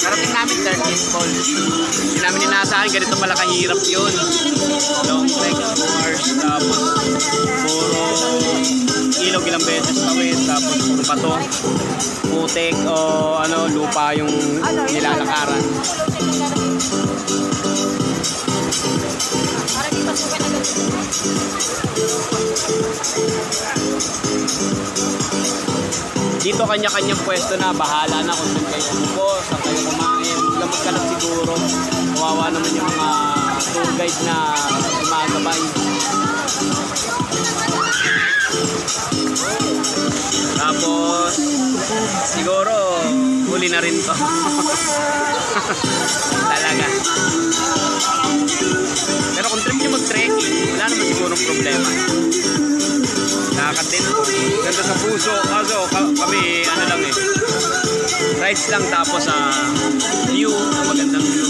Karating namin 13 falls. Hindi namin inaasahan, ganito pala kahirap yun. Long trek, of course, tapos puro ilog ilang beses tawid, tapos puro bato, putik o ano, lupa yung nilalakaran. Dito kanya-kanyang pwesto na, bahala na kung saan kayo umupo, saan kayo kumain. Lamag ka lang siguro. Kawawa naman yung mga tour guide na gumagabay. Tapos, siguro, huli na rin to. Talaga. Pero kung trip nyo mag-trekking, wala naman sigurong problema. Nakakatin ko. Ganda sa puso. Kaso kami ano lang rides lang tapos view. Magandang view.